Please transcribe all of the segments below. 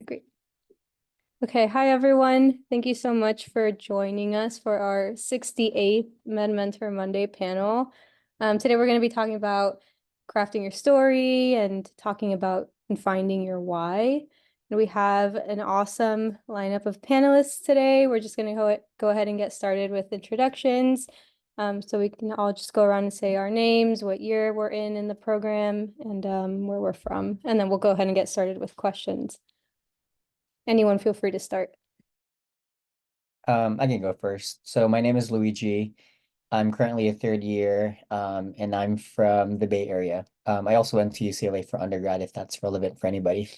Great. Okay, hi everyone. Thank you so much for joining us for our 68th Med Mentor Monday panel. Today we're going to be talking about crafting your story and talking about and finding your why. And we have an awesome lineup of panelists today. We're just going to go ahead and get started with introductions. So we can all just go around and say our names, what year we're in the program, and where we're from. And then we'll go ahead and get started with questions. Anyone feel free to start. I can go first. So my name is Luigi. I'm currently a third year, and I'm from the Bay Area. I also went to UCLA for undergrad, if that's relevant for anybody.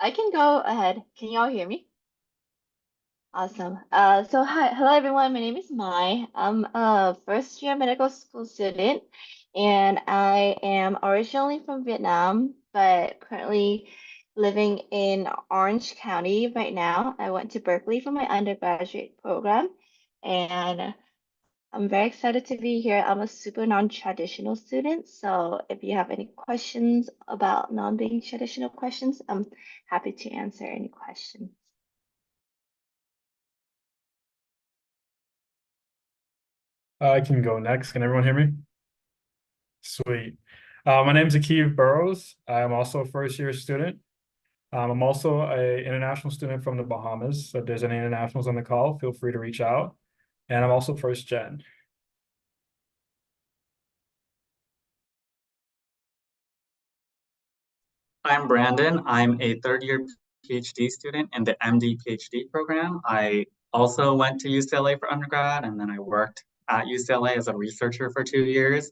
I can go ahead. Can y'all hear me? Awesome. Hello everyone. My name is Mai. I'm a first year medical school student, and I am originally from Vietnam, but currently living in Orange County right now. I went to Berkeley for my undergraduate program, and I'm very excited to be here. I'm a super non-traditional student, so if you have any questions about non-being traditional questions, I'm happy to answer any questions. I can go next. Can everyone hear me? Sweet. My name is Akiv Burrows. I'm also a first-year student. I'm also an international student from the Bahamas. So if there's any internationals on the call, feel free to reach out. And I'm also first gen. I'm Brandon. I'm a third year PhD student in the MD PhD program. I also went to UCLA for undergrad, and then I worked at UCLA as a researcher for 2 years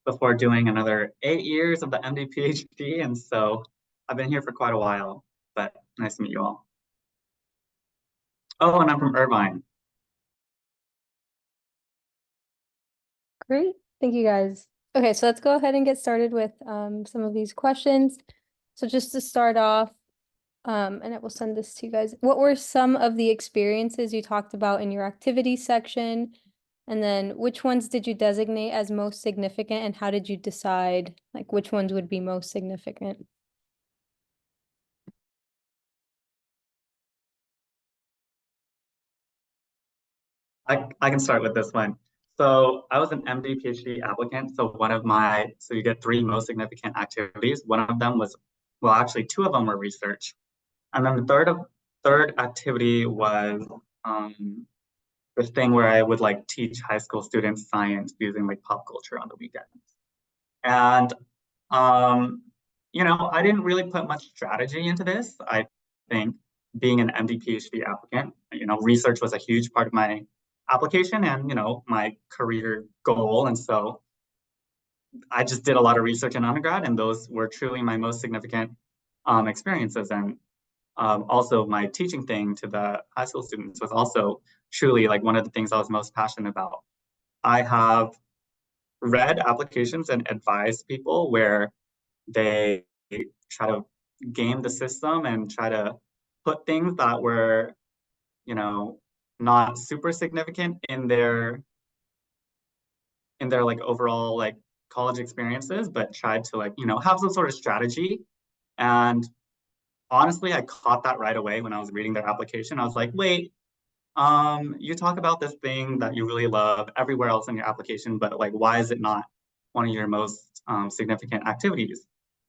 before doing another 8 years of the MD PhD. And so I've been here for quite a while, but nice to meet you all. Oh, and I'm from Irvine. Great. Thank you guys. Okay, so let's go ahead and get started with some of these questions. So just to start off, and I will send this to you guys. What were some of the experiences you talked about in your activity section? And then which ones did you designate as most significant, and how did you decide like which ones would be most significant? I can start with this one. So I was an MD PhD applicant. So you get three most significant activities. One of them was, well, actually two of them were research. And then the third activity was this thing where I would like teach high school students science using like pop culture on the weekends. And I didn't really put much strategy into this. I think being an MD PhD applicant, research was a huge part of my application and my career goal. And so I just did a lot of research in undergrad, and those were truly my most significant experiences. And also my teaching thing to the high school students was also truly like one of the things I was most passionate about. I have read applications and advised people where they try to game the system and try to put things that were, not super significant in their like overall like college experiences, but tried to like, have some sort of strategy. And honestly, I caught that right away when I was reading their application. I was like, wait, you talk about this thing that you really love everywhere else in your application, but like, why is it not one of your most significant activities?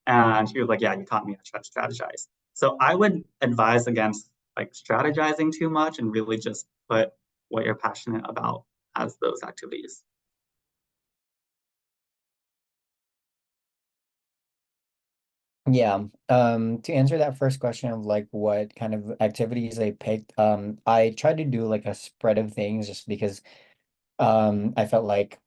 And she was like, yeah, you caught me. I tried to strategize. So I would advise against like strategizing too much and really just put what you're passionate about as those activities. Yeah. To answer that first question of like what kind of activities I picked, I tried to do like a spread of things just because I felt like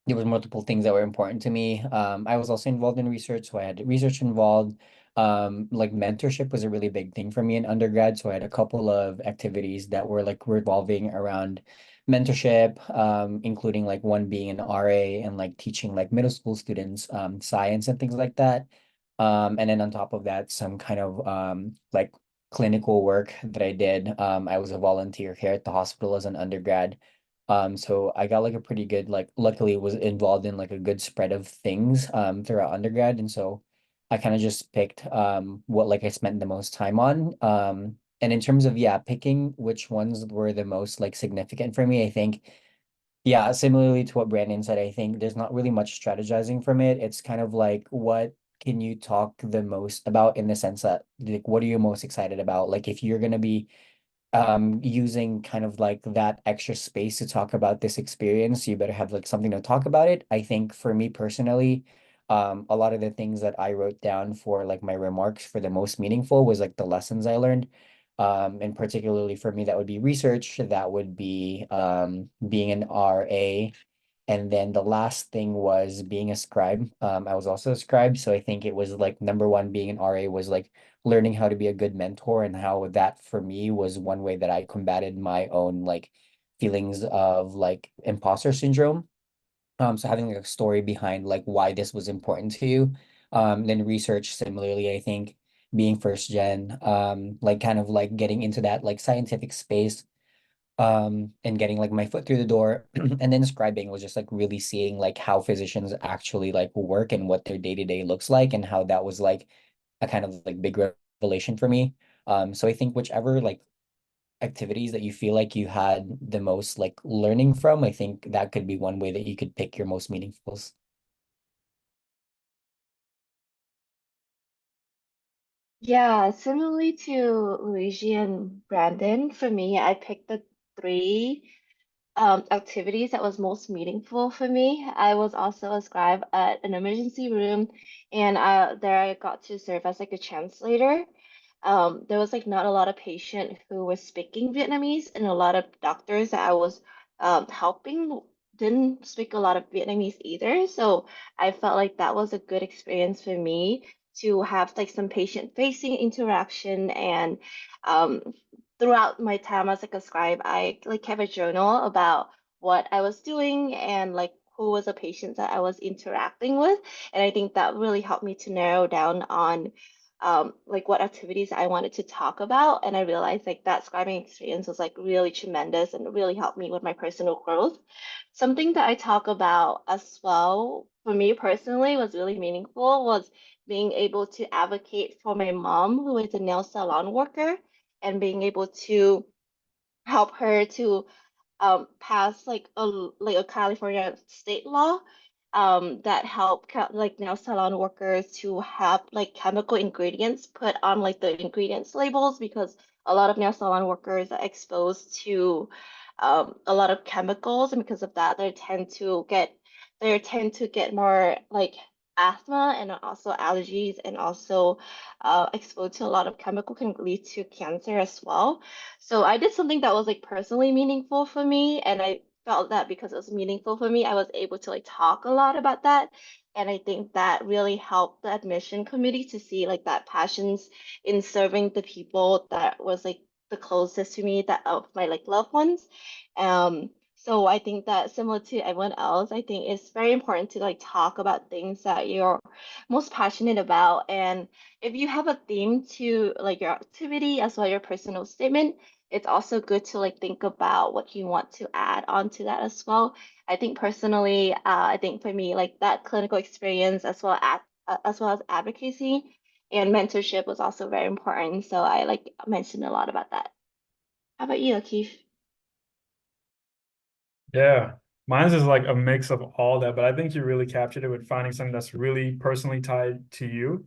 there was multiple things that were important to me. I was also involved in research, so I had research involved. Like mentorship was a really big thing for me in undergrad, so I had a couple of activities that were like revolving around mentorship, including like one being an RA and like teaching like middle school students science and things like that. And then on top of that, some kind of like clinical work that I did. I was a volunteer here at the hospital as an undergrad. So I got like a pretty good, like, luckily was involved in like a good spread of things throughout undergrad. And so I kind of just picked what like I spent the most time on. And in terms of, yeah, picking which ones were the most like significant for me, I think, yeah, similarly to what Brandon said, I think there's not really much strategizing from it. It's kind of like, what can you talk the most about, in the sense that, like, what are you most excited about? Like, if you're gonna be using kind of like that extra space to talk about this experience, you better have like something to talk about it. I think for me personally, a lot of the things that I wrote down for like my remarks for the most meaningful was like the lessons I learned. And particularly for me, that would be research, that would be being an RA. And then the last thing was being a scribe. I was also a scribe, so I think it was like number one, being an RA was like learning how to be a good mentor, and how that for me was one way that I combated my own like feelings of like imposter syndrome. So having like a story behind like why this was important to you. Then research similarly, I think being first gen, like kind of like getting into that like scientific space, and getting like my foot through the door. And then scribing was just like really seeing like how physicians actually like work and what their day-to-day looks like, and how that was like a kind of like big revelation for me. So I think whichever like activities that you feel like you had the most like learning from, I think that could be one way that you could pick your most meaningfuls. Yeah, similarly to Luigi and Brandon, for me, I picked the three activities that was most meaningful for me. I was also a scribe at an emergency room, and there I got to serve as like a translator. There was like not a lot of patient who were speaking Vietnamese, and a lot of doctors that I was helping didn't speak a lot of Vietnamese either. So I felt like that was a good experience for me to have like some patient-facing interaction. And um, throughout my time as like a scribe, I like kept a journal about what I was doing and like who was a patient that I was interacting with. And I think that really helped me to narrow down on like what activities I wanted to talk about. And I realized like that scribing experience was like really tremendous and really helped me with my personal growth. Something that I talk about as well for me personally was really meaningful was being able to advocate for my mom, who is a nail salon worker, and being able to help her to pass like a California state law that help like nail salon workers to have like chemical ingredients put on like the ingredients labels, because a lot of nail salon workers are exposed to a lot of chemicals, and because of that they tend to get more like asthma and also allergies, and also exposed to a lot of chemical can lead to cancer as well. So I did something that was like personally meaningful for me, and I felt that because it was meaningful for me, I was able to like talk a lot about that. And I think that really helped the admission committee to see like that passions in serving the people that was like the closest to me, that of my like loved ones. So I think that similar to everyone else, I think it's very important to like talk about things that you're most passionate about. And if you have a theme to like your activity as well as your personal statement, it's also good to like think about what you want to add onto that as well. I think personally, I think for me, like that clinical experience as well as advocacy and mentorship was also very important. So I like mentioned a lot about that. How about you, Keith? Yeah, mine's is like a mix of all that, but I think you really captured it with finding something that's really personally tied to you.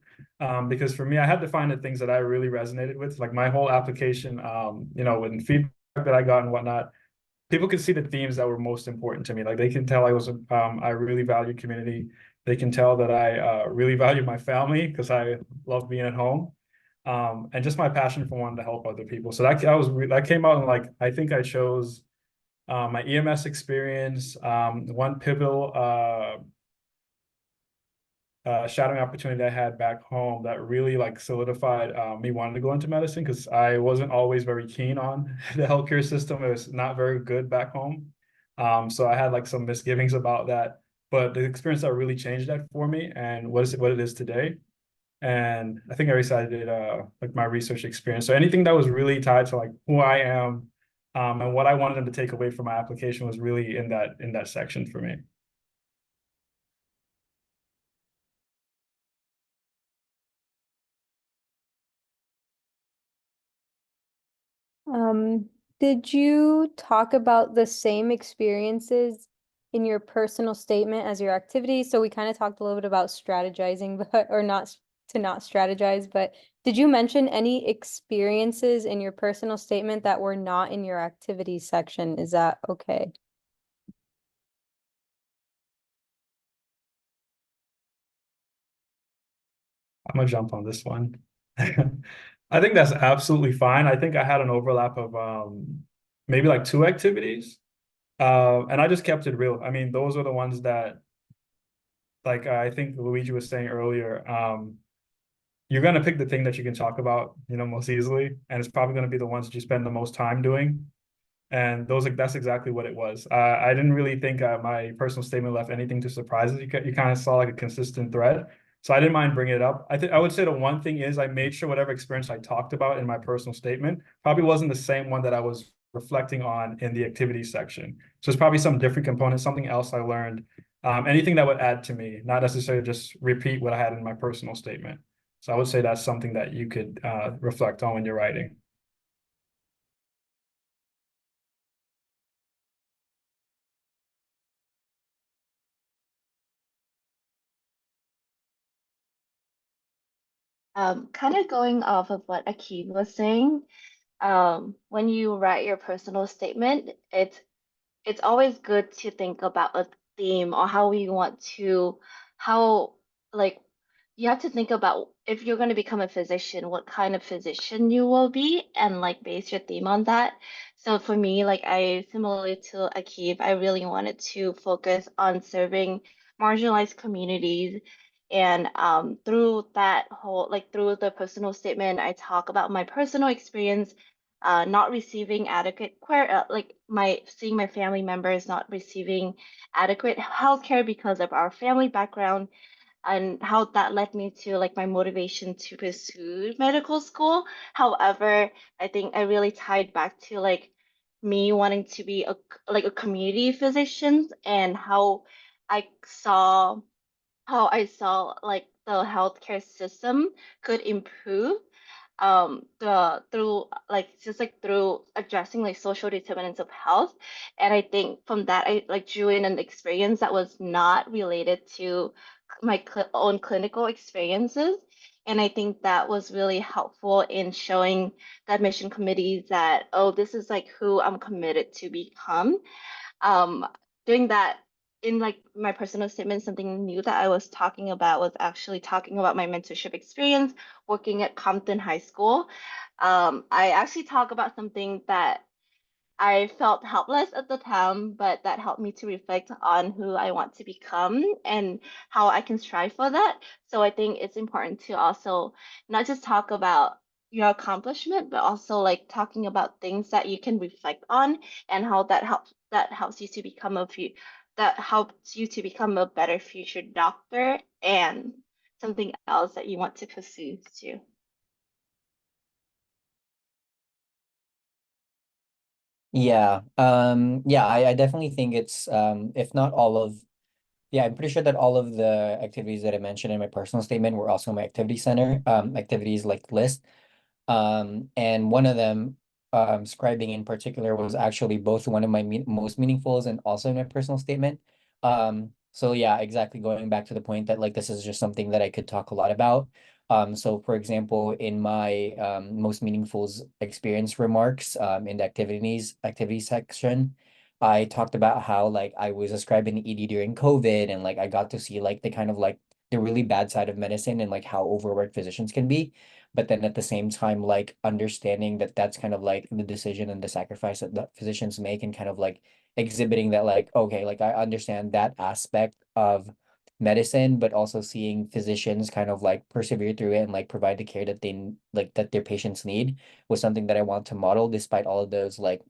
Because for me, I had to find the things that I really resonated with, like my whole application, with feedback that I got and whatnot. People could see the themes that were most important to me. Like they can tell I really value community. They can tell that I really value my family because I love being at home. And just my passion for wanting to help other people. So that came out, and like I think I chose my EMS experience, one pivotal shadowing opportunity I had back home that really like solidified me wanting to go into medicine, because I wasn't always very keen on the healthcare system. It was not very good back home. So I had like some misgivings about that. But the experience that really changed that for me, and what it is today. And I think I recited like my research experience. So anything that was really tied to like who I am, And what I wanted them to take away from my application was really in that section for me. Did you talk about the same experiences in your personal statement as your activities? So we kind of talked a little bit about strategizing, but or not to not strategize, but did you mention any experiences in your personal statement that were not in your activities section? Is that okay? I'm gonna jump on this one. I think that's absolutely fine. I think I had an overlap of maybe like 2 activities. And I just kept it real. I mean, those are the ones that, like I think Luigi was saying earlier, you're gonna pick the thing that you can talk about, most easily, and it's probably gonna be the ones that you spend the most time doing. And that's exactly what it was. I didn't really think my personal statement left anything to surprises. You kind of saw like a consistent thread. So I didn't mind bringing it up. I would say the one thing is I made sure whatever experience I talked about in my personal statement probably wasn't the same one that I was reflecting on in the activities section. So it's probably some different component, something else I learned, anything that would add to me, not necessarily just repeat what I had in my personal statement. So I would say that's something that you could reflect on when you're writing. Kind of going off of what Akib was saying, when you write your personal statement, it's always good to think about a theme or how we want to, how, like, you have to think about if you're going to become a physician, what kind of physician you will be, and like base your theme on that. So for me, like I similarly to Akib, I really wanted to focus on serving marginalized communities. And through that whole, like through the personal statement, I talk about my personal experience not receiving adequate care, like my seeing my family members not receiving adequate health care because of our family background, and how that led me to like my motivation to pursue medical school. However, I think I really tied back to like me wanting to be a community physician, and I saw how I saw like the healthcare system could improve the through like just like through addressing like social determinants of health. And I think from that I like drew in an experience that was not related to my own clinical experiences. And I think that was really helpful in showing the admission committees that, oh, this is like who I'm committed to become. um Doing that in like my personal statement, something new that I was talking about was actually talking about my mentorship experience working at Compton High School. I actually talk about something that I felt helpless at the time, but that helped me to reflect on who I want to become and how I can strive for that. So I think it's important to also not just talk about your accomplishment, but also like talking about things that you can reflect on and how that helps you to become a better future doctor and something else that you want to pursue too. Yeah, I definitely think it's if not all of, yeah, I'm pretty sure that all of the activities that I mentioned in my personal statement were also my activity center activities like list. And one of them, scribing in particular, was actually both one of my most meaningfuls and also in my personal statement. So yeah, exactly, going back to the point that like this is just something that I could talk a lot about. So for example, in my most meaningfuls experience remarks, in the activity section, I talked about how like I was ascribing the ED during COVID, and like I got to see like the kind of like the really bad side of medicine and like how overworked physicians can be. But then at the same time, like understanding that that's kind of like the decision and the sacrifice that the physicians make, and kind of like exhibiting that like, okay, like I understand that aspect of medicine, but also seeing physicians kind of like persevere through it and like provide the care that like that their patients need was something that I want to model despite all of those like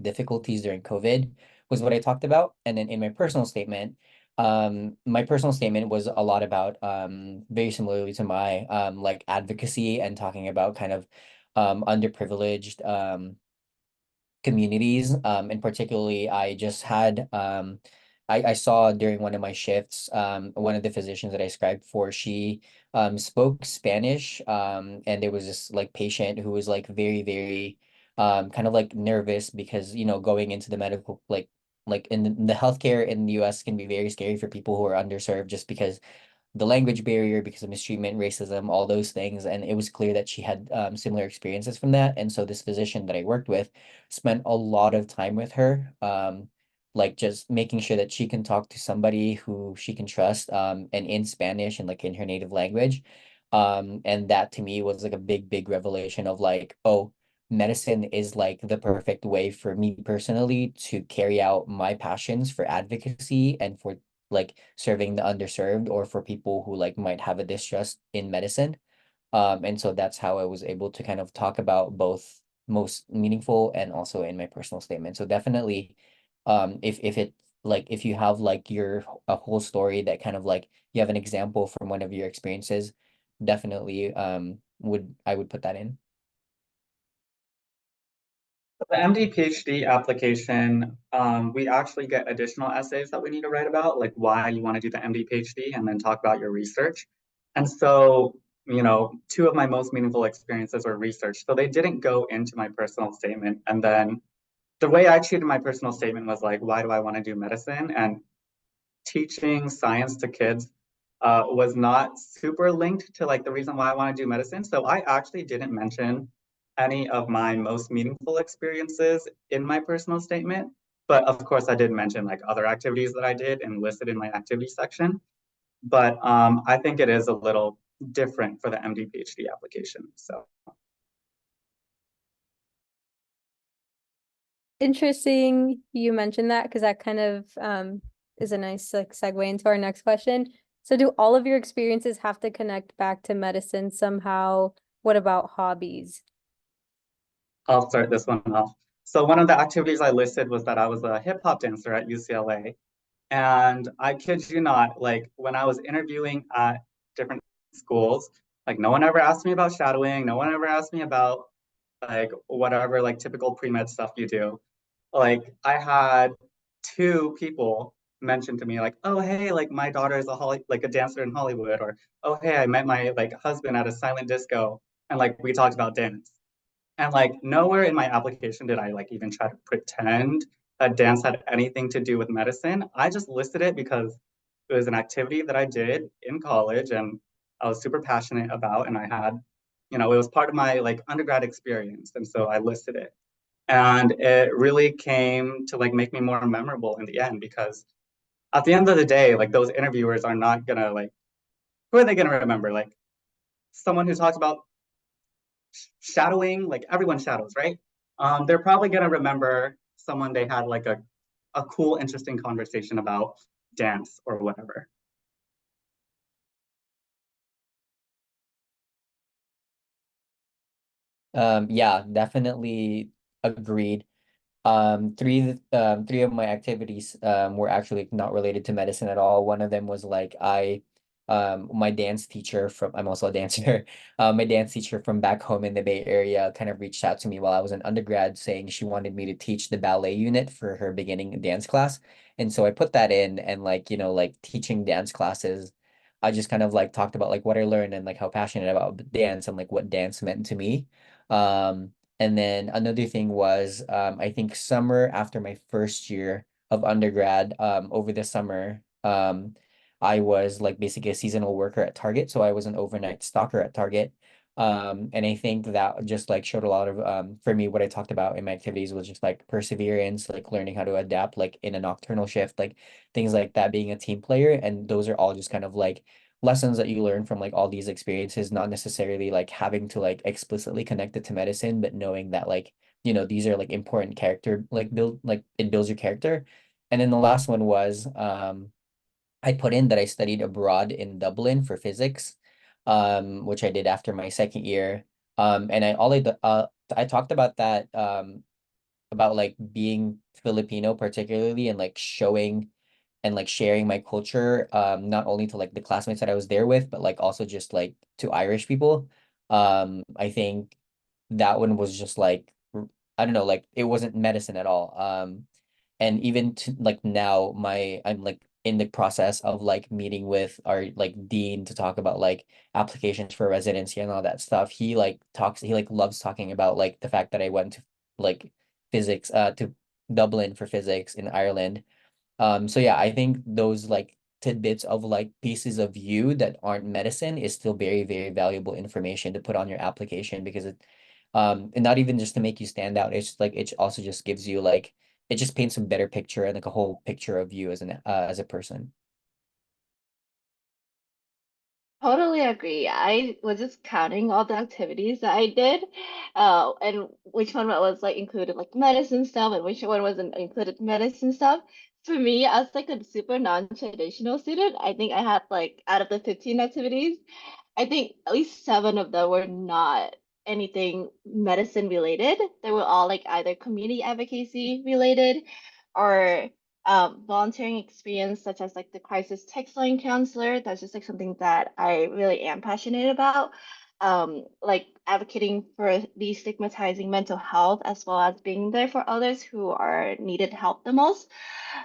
difficulties during COVID, was what I talked about. And then in my personal statement was a lot about very similarly to my like advocacy, and talking about kind of underprivileged communities. And particularly I just had I saw during one of my shifts, one of the physicians that I scribed for, she spoke Spanish, and there was this like patient who was like very, very kind of like nervous because, you know, going into the medical like in the healthcare in the US can be very scary for people who are underserved just because the language barrier, because of mistreatment, racism, all those things. And it was clear that she had similar experiences from that. And so this physician that I worked with spent a lot of time with her, like just making sure that she can talk to somebody who she can trust, and in Spanish and like in her native language. And that to me was like a big, big revelation of like, oh, medicine is like the perfect way for me personally to carry out my passions for advocacy and for like serving the underserved or for people who like might have a distrust in medicine. And so that's how I was able to kind of talk about both most meaningful and also in my personal statement. So definitely, if it like if you have like your a whole story that kind of like you have an example from one of your experiences, definitely would I would put that in. The MD PhD application, we actually get additional essays that we need to write about, like why you want to do the MD PhD, and then talk about your research. And so, you know, two of my most meaningful experiences were research. So they didn't go into my personal statement. And then the way I treated my personal statement was like, why do I want to do medicine? And teaching science to kids was not super linked to like the reason why I want to do medicine. So I actually didn't mention any of my most meaningful experiences in my personal statement. But of course, I did mention like other activities that I did and listed in my activity section. But I think it is a little different for the MD PhD application. So Interesting you mentioned that because that kind of is a nice like segue into our next question. So do all of your experiences have to connect back to medicine somehow? What about hobbies? I'll start this one off. So one of the activities I listed was that I was a hip hop dancer at UCLA. And I kid you not, like when I was interviewing at different schools, like no one ever asked me about shadowing. No one ever asked me about like whatever like typical pre-med stuff you do. Like I had two people mention to me like, oh hey, like my daughter is like a dancer in Hollywood, or oh hey, I met my like husband at a silent disco and like we talked about dance. And like nowhere in my application did I like even try to pretend that dance had anything to do with medicine. I just listed it because it was an activity that I did in college and I was super passionate about, and I had, you know, it was part of my like undergrad experience. And so I listed it. And it really came to like make me more memorable in the end because at the end of the day, like those interviewers are not gonna like, who are they gonna remember? Like someone who talks about shadowing, like everyone shadows, right? They're probably gonna remember someone they had like a cool, interesting conversation about dance or whatever. Yeah, definitely agreed. Three of my activities were actually not related to medicine at all. One of them was like my dance teacher from I'm also a dancer. My dance teacher from back home in the Bay Area kind of reached out to me while I was an undergrad saying she wanted me to teach the ballet unit for her beginning dance class. And so I put that in and like, you know, like teaching dance classes. I just kind of like talked about like what I learned and like how passionate about dance and like what dance meant to me. Um, and then another thing was, I think summer after my first year of undergrad, over the summer, I was like basically a seasonal worker at Target. So I was an overnight stalker at Target. And I think that just like showed a lot of, for me, what I talked about in my activities was just like perseverance, like learning how to adapt, like in a nocturnal shift, like things like that, being a team player. And those are all just kind of like lessons that you learn from like all these experiences, not necessarily like having to like explicitly connect it to medicine, but knowing that like, you know, these are like important character, like build, like it builds your character. And then the last one was, I put in that I studied abroad in Dublin for physics, which I did after my second year. And I talked about that, about like being Filipino particularly and like showing and like sharing my culture, not only to like the classmates that I was there with, but like also just like to Irish people. I think that one was just like I don't know, like it wasn't medicine at all. And even to like now I'm like in the process of like meeting with our like dean to talk about like applications for residency and all that stuff. He like loves talking about like the fact that I went to like physics to Dublin for physics in Ireland. So yeah, I think those like tidbits of like pieces of you that aren't medicine is still very, very valuable information to put on your application because and not even just to make you stand out, it's like it also just gives you like it just paints a better picture and like a whole picture of you as a person. Totally agree. I was just counting all the activities that I did, and which one was like included like medicine stuff and which one wasn't included medicine stuff. For me, as like a super non-traditional student, I think I had like out of the 15 activities, I think at least seven of them were not anything medicine related. They were all like either community advocacy related or volunteering experience, such as like the crisis text line counselor. That's just like something that I really am passionate about. Like advocating for destigmatizing mental health as well as being there for others who are needed help the most.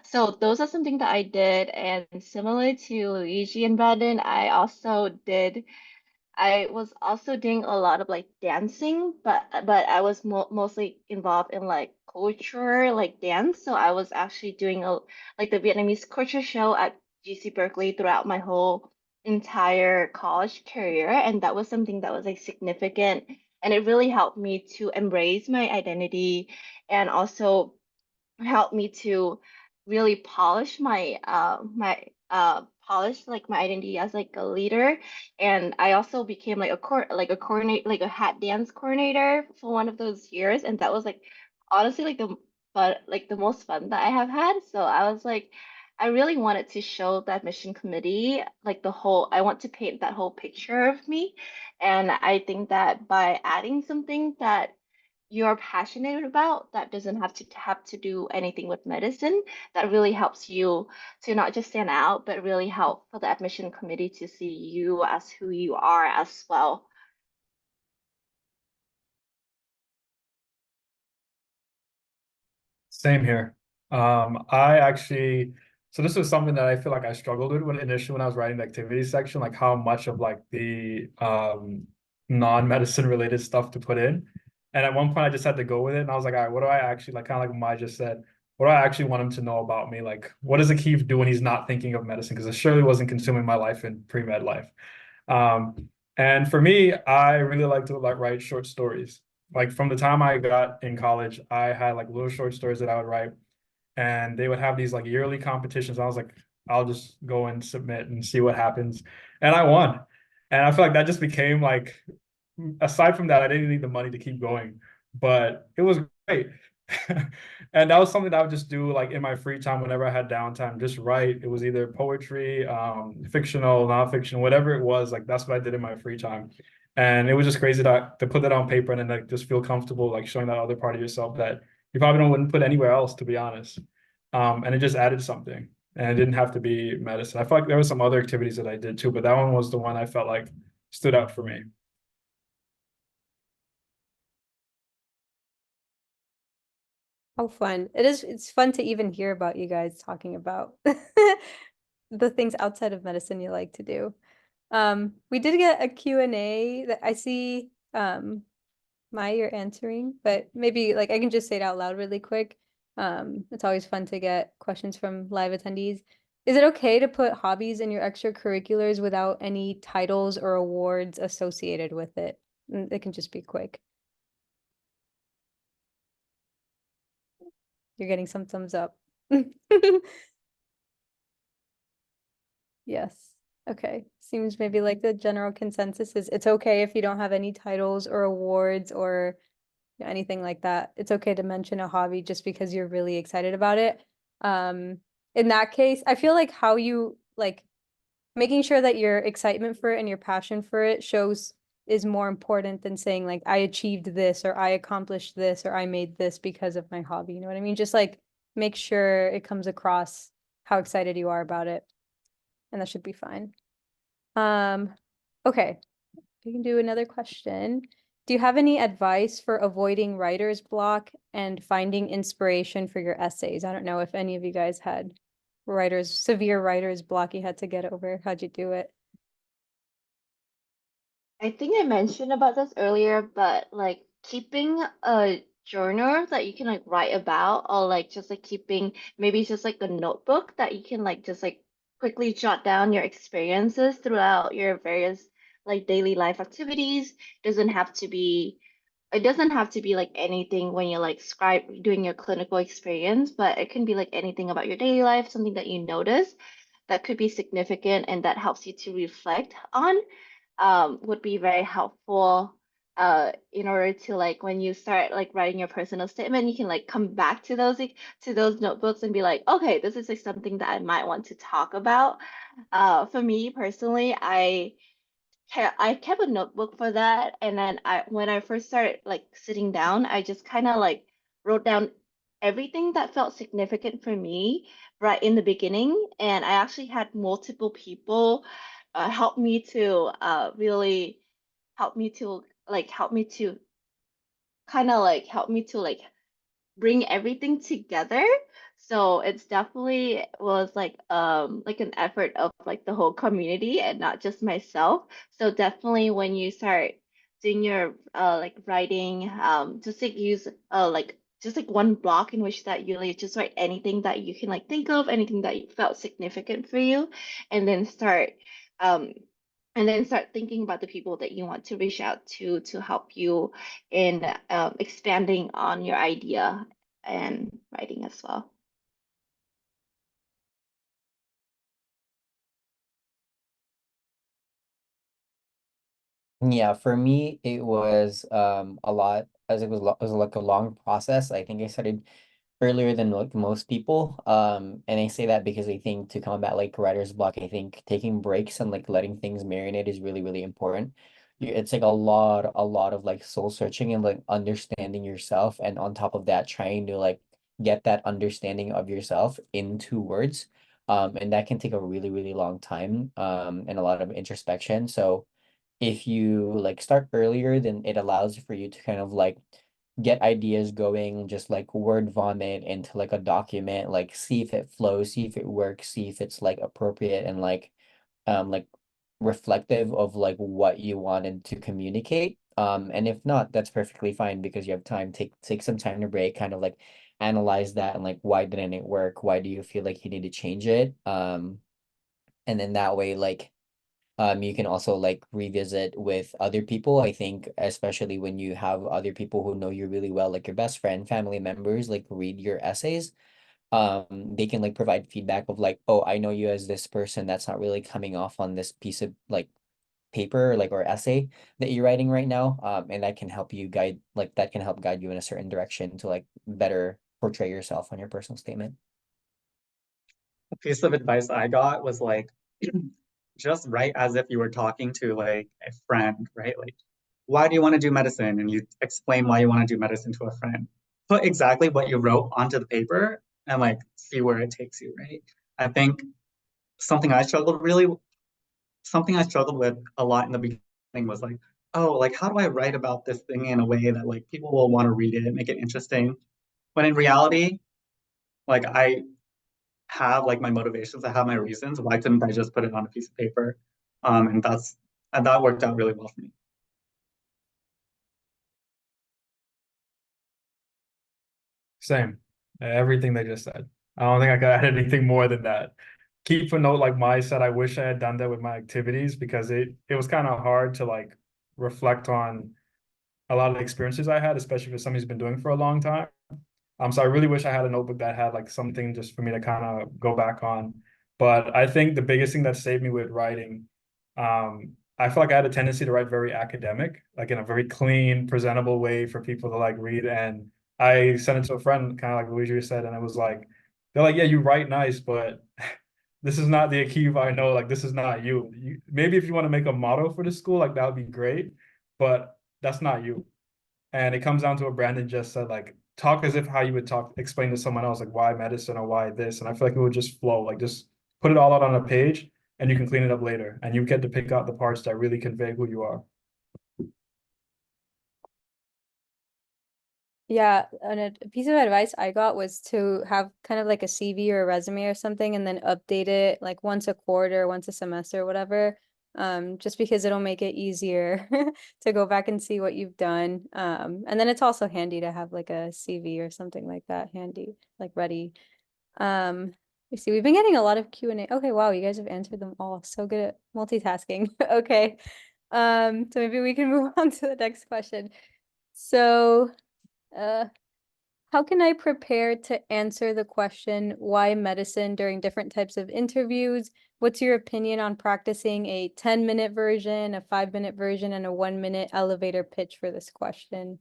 So those are something that I did, and similar to Luigi and Brandon, I was also doing a lot of like dancing, but I was mostly involved in like culture, like dance. So I was actually doing a like the Vietnamese culture show at GC Berkeley throughout my whole entire college career, and that was something that was like significant, and it really helped me to embrace my identity and also helped me to really polish like my identity as like a leader. And I also became like a coordinate like a hat dance coordinator for one of those years, and that was like honestly like the most fun that I have had. So I was like, I really wanted to show that mission committee like I want to paint that whole picture of me. And I think that by adding something that you're passionate about that doesn't have to do anything with medicine, that really helps you to not just stand out but really help for the admission committee to see you as who you are as well. Same here. I actually, so this was something that I feel like I struggled with when initially when I was writing the activities section, like how much of like the non-medicine related stuff to put in. And at one point I just had to go with it. And I was like, all right, what do I actually like kind of like Mai just said, what do I actually want him to know about me? Like, what does Akeem do when he's not thinking of medicine? Because it surely wasn't consuming my life in pre-med life. And for me, I really like to like write short stories. Like from the time I got in college, I had like little short stories that I would write, and they would have these like yearly competitions. I was like, I'll just go and submit and see what happens. And I won. And I feel like that just became like, aside from that, I didn't need the money to keep going, but it was great. And that was something that I would just do like in my free time whenever I had downtime, just write. It was either poetry, fictional, nonfiction, whatever it was, like that's what I did in my free time. And it was just crazy to put that on paper and then like just feel comfortable like showing that other part of yourself that you probably don't wouldn't put anywhere else, to be honest. And it just added something. And it didn't have to be medicine. I felt like there were some other activities that I did too, but that one was the one I felt like stood out for me. How fun. It's fun to even hear about you guys talking about the things outside of medicine you like to do. We did get a Q&A that I see Maya, you're answering, but maybe like I can just say it out loud really quick. It's always fun to get questions from live attendees. Is it okay to put hobbies in your extracurriculars without any titles or awards associated with it? It can just be quick. You're getting some thumbs up. Yes. Okay. Seems maybe like the general consensus is it's okay if you don't have any titles or awards or anything like that. It's okay to mention a hobby just because you're really excited about it. In that case, I feel like how you like making sure that your excitement for it and your passion for it shows is more important than saying like I achieved this or I accomplished this or I made this because of my hobby. You know what I mean? Just like make sure it comes across how excited you are about it. And that should be fine. Okay, we can do another question. Do you have any advice for avoiding writer's block and finding inspiration for your essays? I don't know if any of you guys had severe writer's block you had to get over. How'd you do it? I think I mentioned about this earlier, but like keeping a journal that you can like write about, or like just like keeping maybe just like a notebook that you can like just like quickly jot down your experiences throughout your various like daily life activities. Doesn't have to be it doesn't have to be like anything when you're like doing your clinical experience, but it can be like anything about your daily life, something that you notice that could be significant and that helps you to reflect on, would be very helpful in order to like when you start like writing your personal statement, you can like come back to those like, to those notebooks and be like, okay, this is like something that I might want to talk about. For me personally, I kept a notebook for that, and then when I first started like sitting down, I just kind of like wrote down everything that felt significant for me right in the beginning, and I actually had multiple people help me to really help me to help me to like bring everything together. So it's definitely was like an effort of like the whole community and not just myself. So definitely when you start doing your like writing, just like use like just like one block in which that you like just write anything that you can like think of, anything that felt significant for you, and then um start thinking about the people that you want to reach out to help you in expanding on your idea and writing as well. Yeah, for me, it was a lot as it was like a long process. I think I started earlier than like most people. And I say that because I think to combat like writer's block, I think taking breaks and like letting things marinate is really, really important. It's like a lot of like soul searching and like understanding yourself, and on top of that, trying to like get that understanding of yourself into words. And that can take a really, really long time, and a lot of introspection. So if you like start earlier, then it allows for you to kind of like get ideas going, just like word vomit into like a document, like see if it flows, see if it works, see if it's like appropriate and like reflective of like what you wanted to communicate. And if not, that's perfectly fine because you have time. Take some time to break, kind of like analyze that and like why didn't it work? Why do you feel like you need to change it? And then that way, like you can also like revisit with other people. I think especially when you have other people who know you really well, like your best friend, family members, like read your essays. They can like provide feedback of like, oh, I know you as this person that's not really coming off on this piece of like paper like or essay that you're writing right now. And that can help you guide like that can help guide you in a certain direction to like better portray yourself on your personal statement. A piece of advice I got was like, just write as if you were talking to like a friend, right? Like, why do you want to do medicine? And you explain why you want to do medicine to a friend. Put exactly what you wrote onto the paper and like see where it takes you, right? I think something I struggled really, something I struggled with a lot in the beginning was like, oh, like how do I write about this thing in a way that like people will want to read it, make it interesting? When in reality, like I have like my motivations, I have my reasons. Why couldn't I just put it on a piece of paper? And that worked out really well for me. Same. Everything they just said. I don't think I could add anything more than that. Keep a note like Mai said, I wish I had done that with my activities because it was kind of hard to like reflect on a lot of the experiences I had, especially for somebody who's been doing for a long time. So I really wish I had a notebook that had like something just for me to kind of go back on. But I think the biggest thing that saved me with writing, I feel like I had a tendency to write very academic, like in a very clean, presentable way for people to like read. And I sent it to a friend, kind of like Luigi said, and it was like, they're like, yeah, you write nice, but this is not the Akiva I know. Like, this is not you. Maybe if you want to make a motto for the school, like that would be great, but that's not you. And it comes down to what Brandon just said, like talk as if how you would talk, explain to someone else, like why medicine or why this. And I feel like it would just flow, like just put it all out on a page and you can clean it up later. And you get to pick out the parts that really convey who you are. Yeah, and a piece of advice I got was to have kind of like a CV or a resume or something and then update it like once a quarter, once a semester, whatever. Just because it'll make it easier to go back and see what you've done. And then it's also handy to have like a CV or something like that handy, like ready. You see, we've been getting a lot of Q&A. Okay, wow, you guys have answered them all. So good at multitasking. Okay. So maybe we can move on to the next question. So, how can I prepare to answer the question, why medicine during different types of interviews? What's your opinion on practicing a 10-minute version, a 5-minute version, and a 1-minute elevator pitch for this question?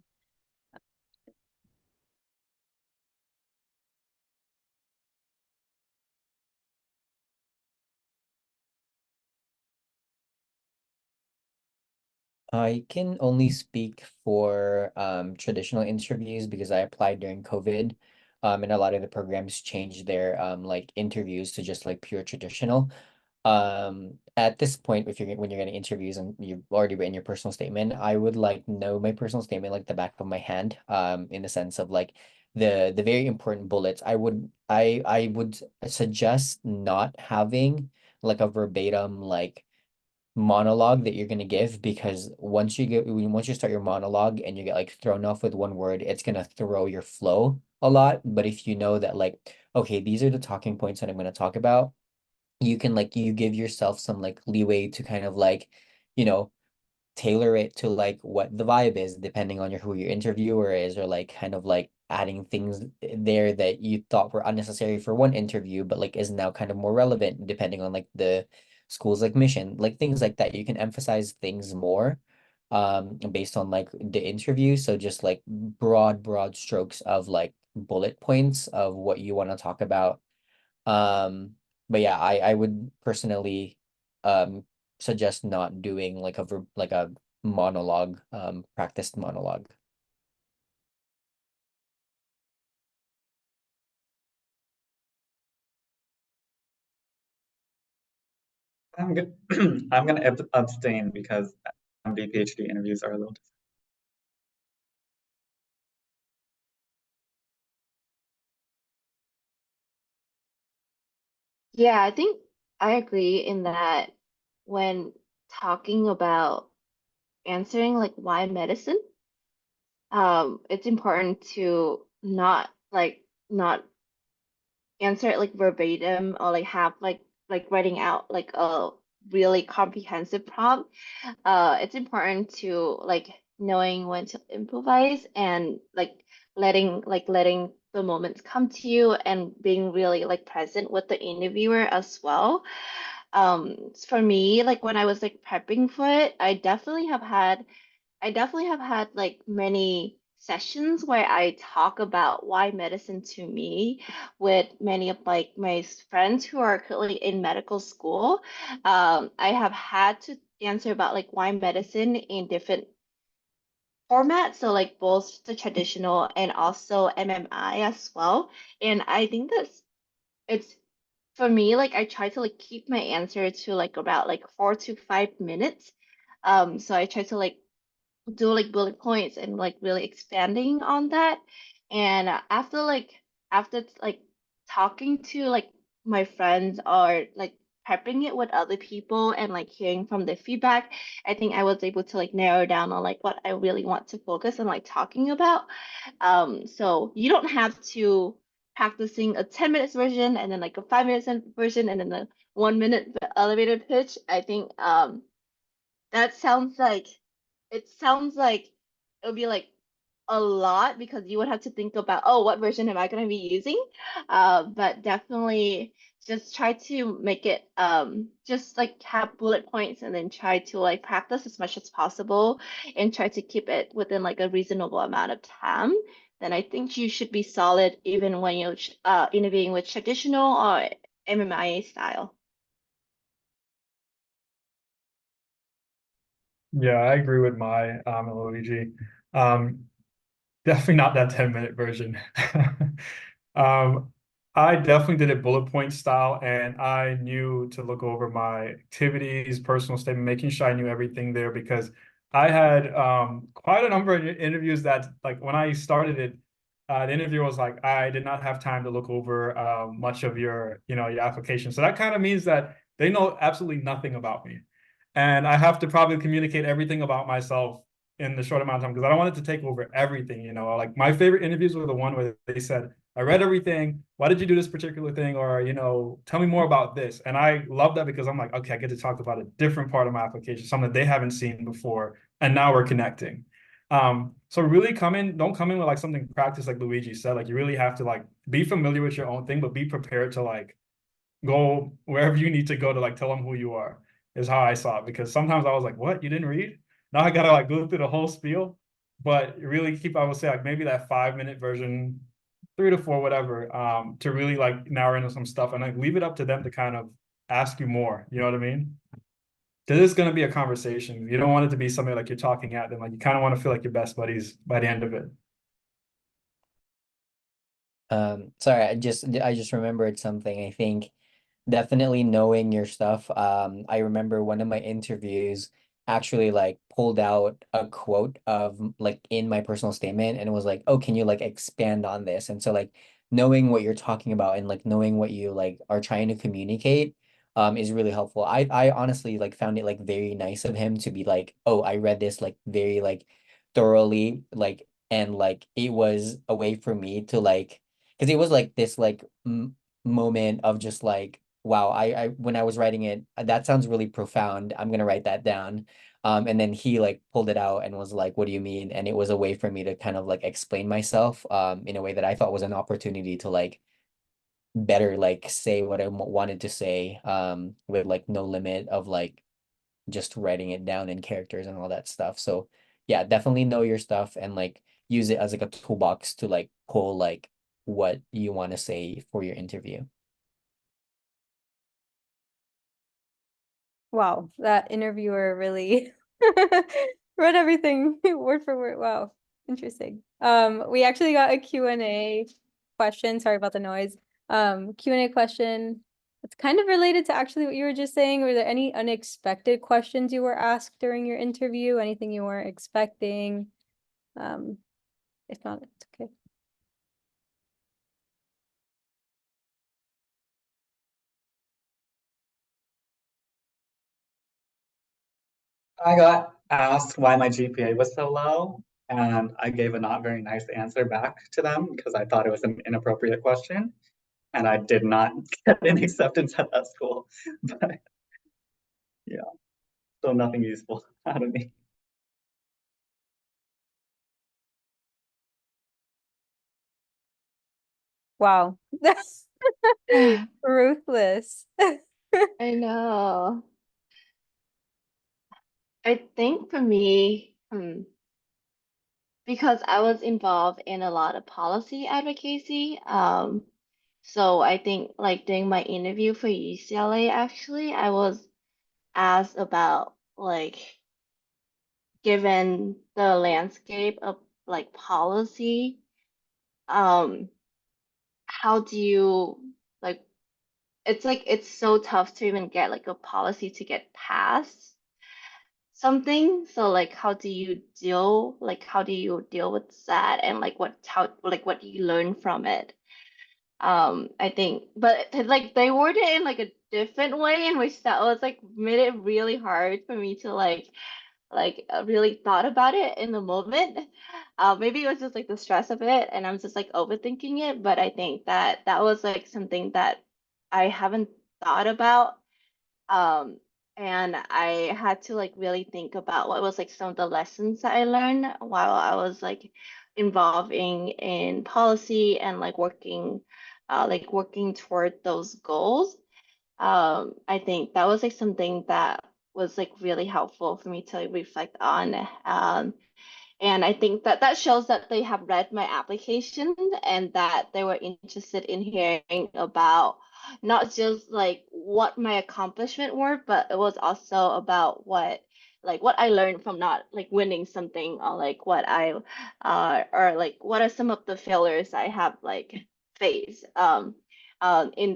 I can only speak for traditional interviews because I applied during COVID. And a lot of the programs changed their like interviews to just like pure traditional. At this point, if when you're getting interviews and you've already written your personal statement, I would like know my personal statement like the back of my hand, in the sense of like the very important bullets. I would suggest not having like a verbatim like monologue that you're gonna give, because once you start your monologue and you get like thrown off with one word, it's gonna throw your flow a lot. But if you know that like, okay, these are the talking points that I'm gonna talk about, you can like you give yourself some like leeway to kind of like, you know, tailor it to like what the vibe is depending on who your interviewer is, or like kind of like adding things there that you thought were unnecessary for one interview but like is now kind of more relevant depending on like the school's like mission, like things like that. You can emphasize things more based on like the interview. So just like broad strokes of like bullet points of what you want to talk about. But yeah, I would personally um suggest not doing like a monologue, practiced monologue. I'm good. I'm gonna abstain because MD PhD interviews are a little different. Yeah, I think I agree in that when talking about answering like why medicine, it's important to not answer it like verbatim or like have like writing out like a really comprehensive prompt. It's important to like knowing when to improvise and letting the moments come to you and being really like present with the interviewer as well. For me, like when I was like prepping for it, I definitely have had like many sessions where I talk about why medicine to me with many of like my friends who are currently in medical school. I have had to answer about like why medicine in different formats, so like both the traditional and also MMI as well. And I think it's for me, like I try to like keep my answer to like about like 4 to 5 minutes. So I try to like do like bullet points and like really expanding on that. And after talking to like my friends or like prepping it with other people and like hearing from their feedback, I think I was able to like narrow down on like what I really want to focus on like talking about. So you don't have to practicing a 10 minutes version and then like a 5 minutes version and then a 1 minute elevator pitch. I think that sounds like it'll be like a lot because you would have to think about, oh, what version am I going to be using? But definitely just try to make it just like have bullet points and then try to like practice as much as possible and try to keep it within like a reasonable amount of time. Then I think you should be solid even when you're interviewing with traditional or MMIA style. Yeah, I agree with my Luigi. Um, Definitely not that 10-minute version. Um, I definitely did it bullet point style, and I knew to look over my activities, personal statement, making sure I knew everything there because I had quite a number of interviews that, like, when I started it, the interviewer was like, I did not have time to look over much of your, your application. So that kind of means that they know absolutely nothing about me. And I have to probably communicate everything about myself in the short amount of time because I don't want it to take over everything, Like my favorite interviews were the one where they said, I read everything. Why did you do this particular thing? Or, tell me more about this. And I love that because I'm like, okay, I get to talk about a different part of my application, something that they haven't seen before. And now we're connecting. So really don't come in with like something practice, like Luigi said. Like you really have to like be familiar with your own thing, but be prepared to like go wherever you need to go to like tell them who you are, is how I saw it. Because sometimes I was like, what? You didn't read? Now I gotta like go through the whole spiel. But really I would say like maybe that 5-minute version, 3 to 4, whatever, to really like narrow into some stuff and like leave it up to them to kind of ask you more. You know what I mean? Because it's gonna be a conversation. You don't want it to be something like you're talking at them. Like you kind of want to feel like your best buddies by the end of it. Sorry, I just remembered something. I think definitely knowing your stuff. I remember one of my interviews actually like pulled out a quote of like in my personal statement and it was like, oh, can you like expand on this? And so like knowing what you're talking about and like knowing what you like are trying to communicate is really helpful. I honestly like found it like very nice of him to be like, oh, I read this like very like thoroughly, like, and like it was a way for me to like, because it was like this like moment of just like, wow, I when I was writing it, that sounds really profound. I'm gonna write that down. And then he like pulled it out and was like, what do you mean? And it was a way for me to kind of like explain myself in a way that I thought was an opportunity to like better like say what I wanted to say with like no limit of like just writing it down in characters and all that stuff. So yeah, definitely know your stuff and like use it as like a toolbox to like pull like what you want to say for your interview. Wow, that interviewer really read everything word for word. Wow, interesting. We actually got a Q&A question. Sorry about the noise. Q&A question. It's kind of related to actually what you were just saying. Were there any unexpected questions you were asked during your interview? Anything you weren't expecting? If not, it's okay. I got asked why my GPA was so low, and I gave a not very nice answer back to them because I thought it was an inappropriate question, and I did not get an acceptance at that school. But yeah, still nothing useful out of me. Wow, that's ruthless. I know. I think for me, because I was involved in a lot of policy advocacy, so I think like during my interview for UCLA, actually, I was asked about like given the landscape of like policy, um, how do you like it's so tough to even get like a policy to get passed something. So like how do you deal with that and like what do you learn from it? I think, but like they worded it in like a different way in which that was like made it really hard for me to really thought about it in the moment. Maybe it was just like the stress of it and I'm just like overthinking it, but I think that that was like something that I haven't thought about. Um, and I had to like really think about what was like some of the lessons that I learned while I was like involving in policy and like working toward those goals. I think that was like something that was like really helpful for me to like, reflect on. And I think that that shows that they have read my application and that they were interested in hearing about not just like what my accomplishment were, but it was also about what I learned from not like winning something or like or like what are some of the failures I have like faced in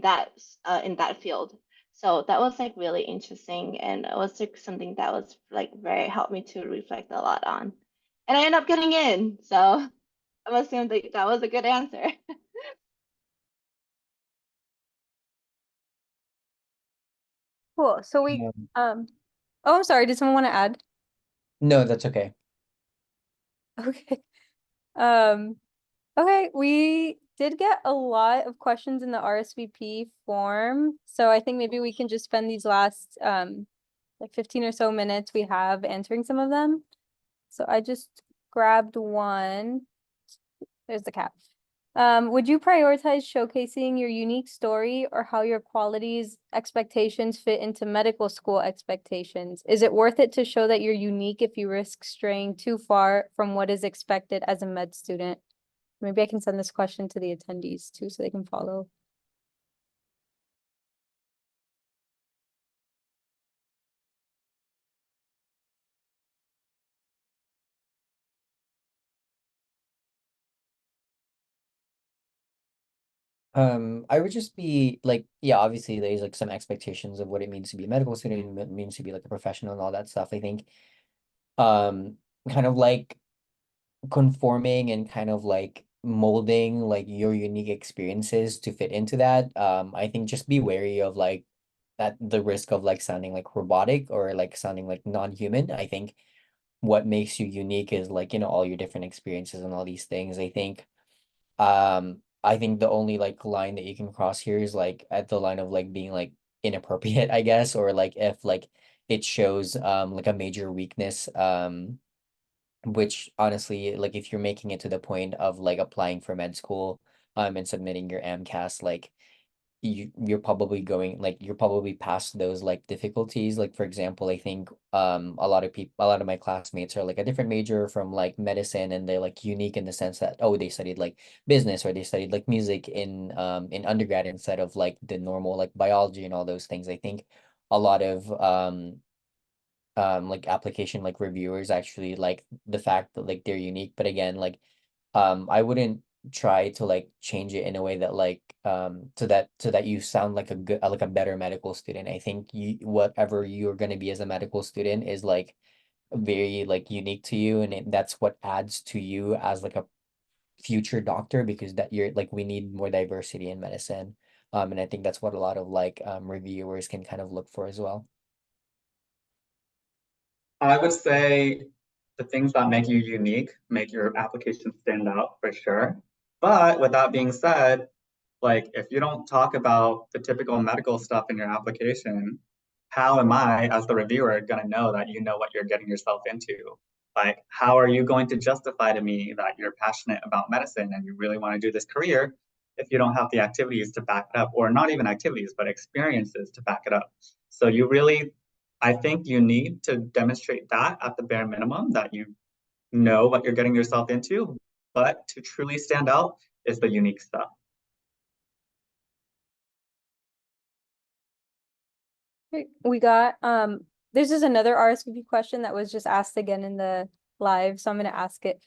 that field. So that was like really interesting, and it was like something that was like very helped me to reflect a lot on. And I ended up getting in, so I'm assuming that was a good answer. Cool. So we, Um, oh, I'm sorry. Did someone want to add? no, that's okay. Okay. Um, okay, we did get a lot of questions in the RSVP form, so I think maybe we can just spend these last like 15 or so minutes we have answering some of them. So I just grabbed one. There's the cat. Would you prioritize showcasing your unique story or how your qualities expectations fit into medical school expectations? Is it worth it to show that you're unique if you risk straying too far from what is expected as a med student? Maybe I can send this question to the attendees too, so they can follow. I would just be like, yeah, obviously there's like some expectations of what it means to be a medical student, what it means to be like a professional and all that stuff. I think, um, kind of like conforming and kind of like molding like your unique experiences to fit into that. I think just be wary of like that the risk of like sounding like robotic or like sounding like non-human. I think what makes you unique is like, all your different experiences and all these things. I think the only like line that you can cross here is like at the line of like being like inappropriate, I guess, or like if like it shows like a major weakness, which honestly, like if you're making it to the point of like applying for med school and submitting your AMCAS, like you're probably past those like difficulties. Like for example, I think a lot of my classmates are like a different major from like medicine, and they're like unique in the sense that, oh, they studied like business or they studied like music in undergrad instead of like the normal like biology and all those things. I think a lot of like application like reviewers actually like the fact that like they're unique, but again, like I wouldn't try to like change it in a way that like so that you sound like a good like a better medical student. I think you whatever you're going to be as a medical student is like very like unique to you, and that's what adds to you as like a future doctor, because that you're like we need more diversity in medicine. And I think that's what a lot of like reviewers can kind of look for as well. I would say the things that make you unique make your application stand out for sure. But with that being said, like if you don't talk about the typical medical stuff in your application, how am I, as the reviewer, gonna know that you know what you're getting yourself into? Like, how are you going to justify to me that you're passionate about medicine and you really want to do this career if you don't have the activities to back it up, or not even activities, but experiences to back it up? So you really, I think you need to demonstrate that at the bare minimum, that you know what you're getting yourself into, but to truly stand out is the unique stuff. Okay, we got this is another RSVP question that was just asked again in the live, so I'm gonna ask it.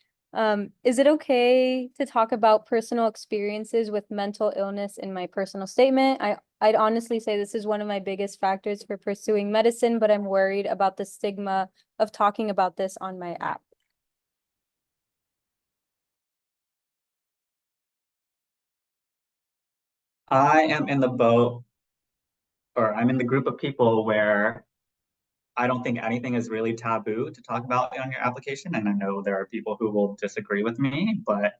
Is it okay to talk about personal experiences with mental illness in my personal statement? I'd honestly say this is one of my biggest factors for pursuing medicine, but I'm worried about the stigma of talking about this on my app. I am in the boat, or I'm in the group of people where I don't think anything is really taboo to talk about on your application. And I know there are people who will disagree with me, but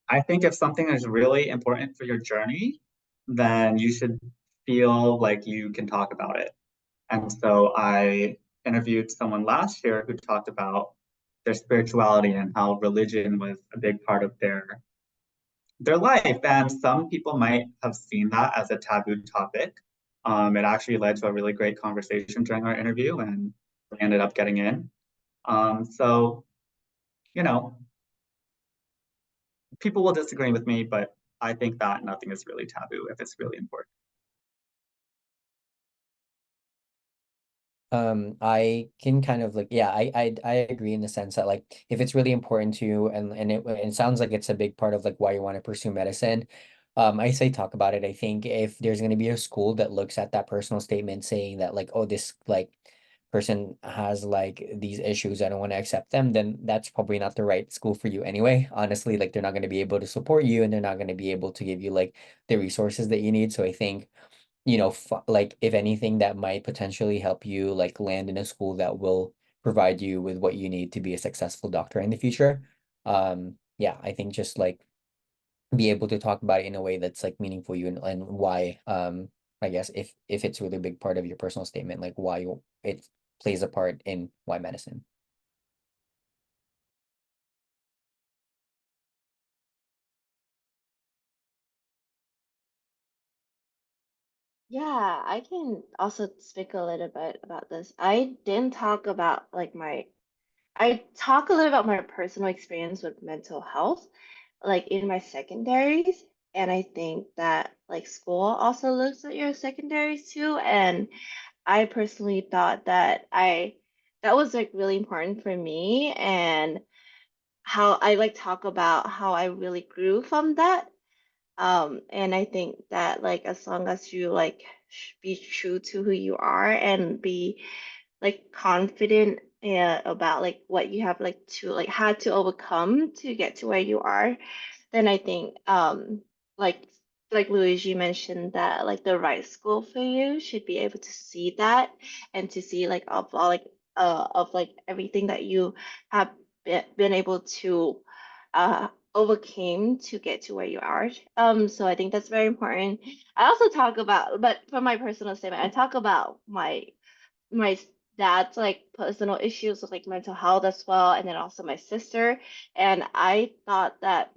I think if something is really important for your journey, then you should feel like you can talk about it. And so I interviewed someone last year who talked about their spirituality and how religion was a big part of their life. And some people might have seen that as a taboo topic. It actually led to a really great conversation during our interview, and we ended up getting in. So, you know, people will disagree with me, but I think that nothing is really taboo if it's really important. I can kind of like, yeah, I agree in the sense that like if it's really important to you, and it sounds like it's a big part of like why you want to pursue medicine, I say talk about it. I think if there's going to be a school that looks at that personal statement saying that like, oh, this like person has like these issues, I don't want to accept them, then that's probably not the right school for you anyway. Honestly, like they're not going to be able to support you and they're not going to be able to give you like the resources that you need. So I think, like if anything, that might potentially help you like land in a school that will provide you with what you need to be a successful doctor in the future. Yeah, I think just like be able to talk about it in a way that's like meaningful you and why I guess if it's really a big part of your personal statement, like why it plays a part in why medicine. Yeah, I can also speak a little bit about this. I didn't talk about I talk a little about my personal experience with mental health, like in my secondaries. And I think that like school also looks at your secondaries too. And I personally thought that that was like really important for me and how I like talk about how I really grew from that. And I think that like as long as you like be true to who you are and be like confident about like what you have like to like had to overcome to get to where you are, then I think like Luigi mentioned that like the right school for you should be able to see that and to see like of all like of like everything that you have been able to overcame to get to where you are. So I think that's very important. I also talk about, but for my personal statement, I talk about my dad's like personal issues with like mental health as well, and then also my sister. And I thought that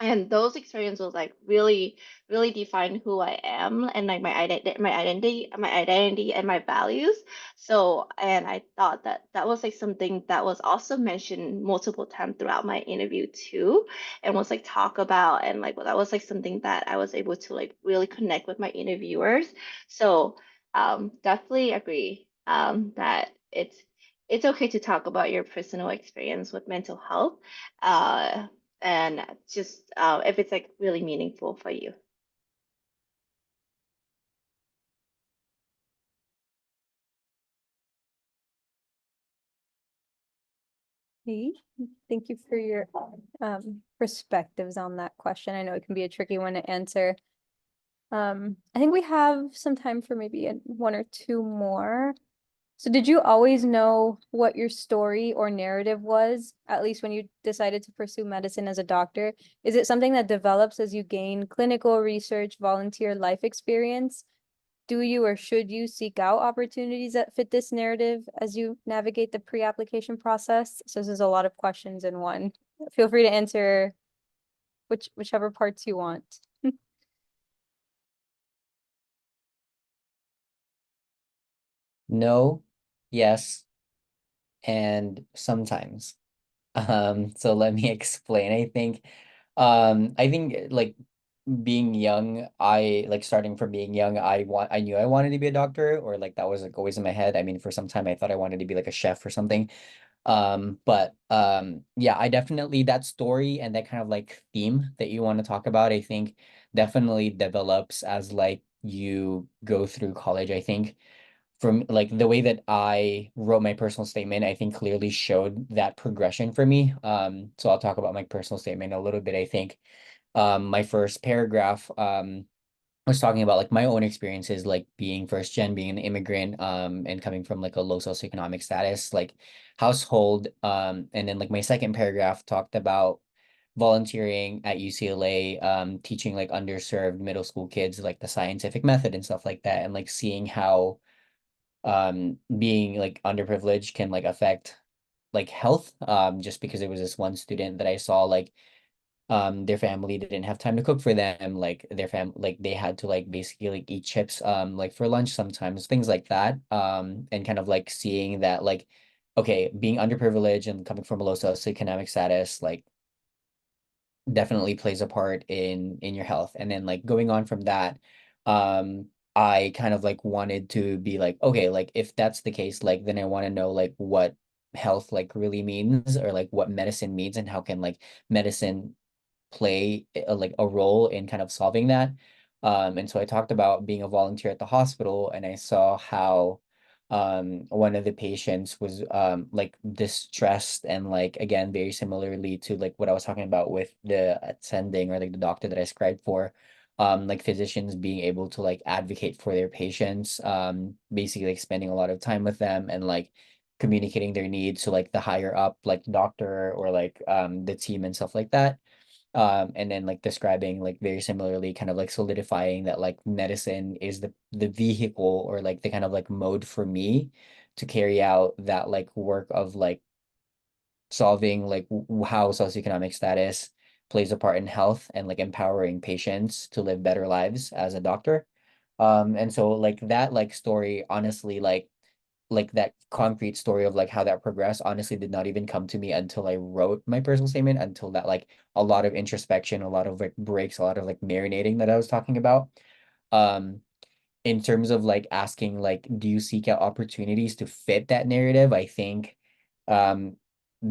and those experiences like really define who I am and like my identity and my values. So and I thought that that was like something that was also mentioned multiple times throughout my interview too, and was like talk about, and like that was like something that I was able to like really connect with my interviewers. So definitely agree that it's okay to talk about your personal experience with mental health. And just if it's like really meaningful for you. Hey, thank you for your perspectives on that question. I know it can be a tricky one to answer. I think we have some time for maybe one or two more. So did you always know what your story or narrative was, at least when you decided to pursue medicine as a doctor? Is it something that develops as you gain clinical research, volunteer life experience? Do you or should you seek out opportunities that fit this narrative as you navigate the pre-application process? So this is a lot of questions in one. Feel free to answer whichever parts you want. No, yes, and sometimes. So let me explain. I think like being young, I like starting from being young, I knew I wanted to be a doctor, or like that was like always in my head. I mean, for some time I thought I wanted to be like a chef or something. But yeah, I definitely that story and that kind of like theme that you want to talk about, I think definitely develops as like you go through college. I think from like the way that I wrote my personal statement, I think clearly showed that progression for me. So I'll talk about my personal statement a little bit. I think my first paragraph was talking about like my own experiences, like being first gen, being an immigrant, and coming from like a low socioeconomic status, like household. And then like my second paragraph talked about volunteering at UCLA, teaching like underserved middle school kids like the scientific method and stuff like that, and like seeing how being like underprivileged can like affect like health, just because it was this one student that I saw like their family didn't have time to cook for them, like like they had to like basically like eat chips like for lunch sometimes, things like that, and kind of like seeing that like okay, being underprivileged and coming from a low socioeconomic status like definitely plays a part in your health. And then like going on from that, I kind of like wanted to be like, okay, like if that's the case, like then I want to know like what health like really means, or like what medicine means, and how can like medicine play like a role in kind of solving that. And so I talked about being a volunteer at the hospital, and I saw how one of the patients was like distressed, and like again very similarly to like what I was talking about with the attending or like the doctor that I scribed for, like physicians being able to like advocate for their patients, basically like spending a lot of time with them and like communicating their needs to like the higher up like doctor or like the team and stuff like that. And then like describing like very similarly kind of like solidifying that like medicine is the vehicle or like the kind of like mode for me to carry out that like work of like solving like how socioeconomic status plays a part in health and like empowering patients to live better lives as a doctor. And so like that like story honestly like that concrete story of like how that progressed honestly did not even come to me until I wrote my personal statement, until that like a lot of introspection, a lot of like breaks, a lot of like marinating that I was talking about. Um, in terms of like asking like, do you seek out opportunities to fit that narrative? I think um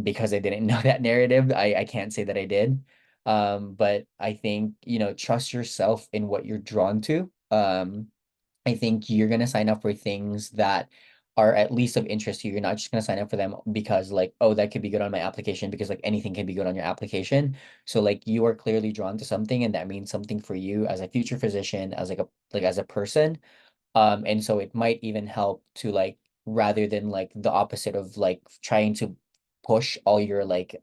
because I didn't know that narrative, I can't say that I did. But I think, you know, trust yourself in what you're drawn to. I think you're gonna sign up for things that are at least of interest to you. You're not just gonna sign up for them because like, oh, that could be good on my application, because like anything can be good on your application. So like you are clearly drawn to something, and that means something for you as a future physician, as like a like as a person. And so it might even help to like, rather than like the opposite of like trying to push all your like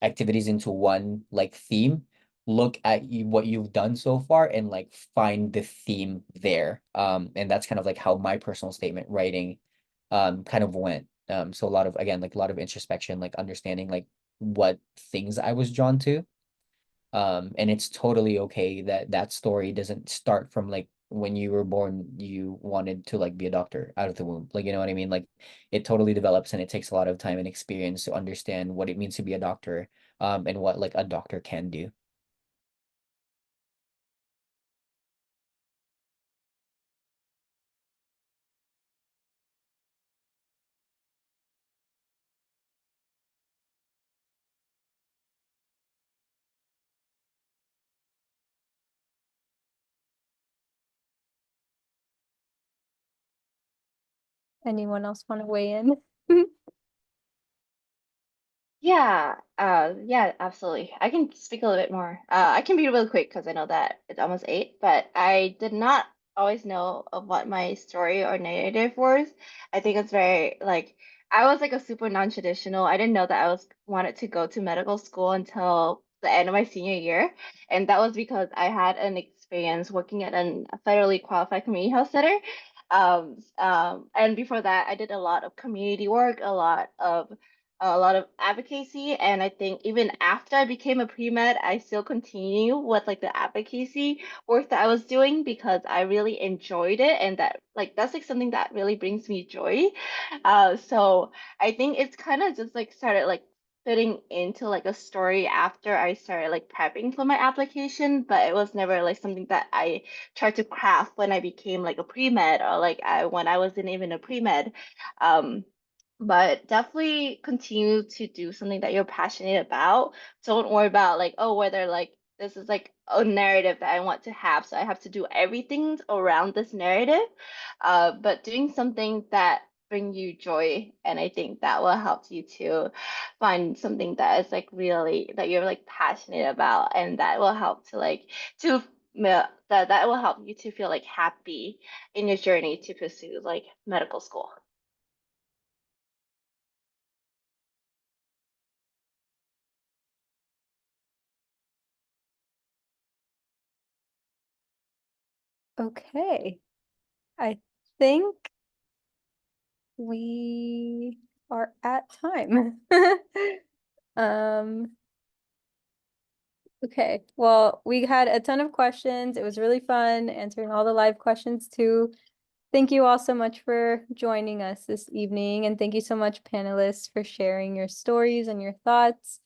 activities into one like theme, look at what you've done so far and like find the theme there. And that's kind of like how my personal statement writing kind of went. So a lot of, again, like a lot of introspection, like understanding like what things I was drawn to. And it's totally okay that that story doesn't start from like when you were born, you wanted to like be a doctor out of the womb. Like, you know what I mean? Like it totally develops, and it takes a lot of time and experience to understand what it means to be a doctor, and what like a doctor can do. Anyone else want to weigh in? Yeah, absolutely. I can speak a little bit more. I can be really quick because I know that it's almost 8, but I did not always know of what my story or narrative was. I think it's very like I was like a super non-traditional. I didn't know that I was wanted to go to medical school until the end of my senior year, and that was because I had an experience working at a federally qualified community health center. And before that, I did a lot of community work, a lot of advocacy, and I think even after I became a pre-med, I still continue with like the advocacy work that I was doing because I really enjoyed it, and that's like something that really brings me joy. So I think it's kind of just like started like fitting into like a story after I started like prepping for my application, but it was never like something that I tried to craft when I became like a pre-med, or like I when I wasn't even a pre-med. Um, but definitely continue to do something that you're passionate about. Don't worry about like, oh, whether like this is like a narrative that I want to have, so I have to do everything around this narrative. But doing something that bring you joy, and I think that will help you to find something that is like really that you're like passionate about, and that will help to like to that will help you to feel like happy in your journey to pursue like medical school. Okay, I think we are at time. Um, okay, well, we had a ton of questions. It was really fun answering all the live questions too. Thank you all so much for joining us this evening, and thank you so much, panelists, for sharing your stories and your thoughts.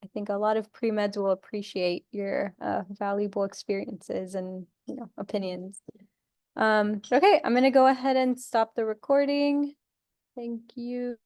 I think a lot of pre-meds will appreciate your valuable experiences and opinions. Okay, I'm gonna go ahead and stop the recording. Thank you.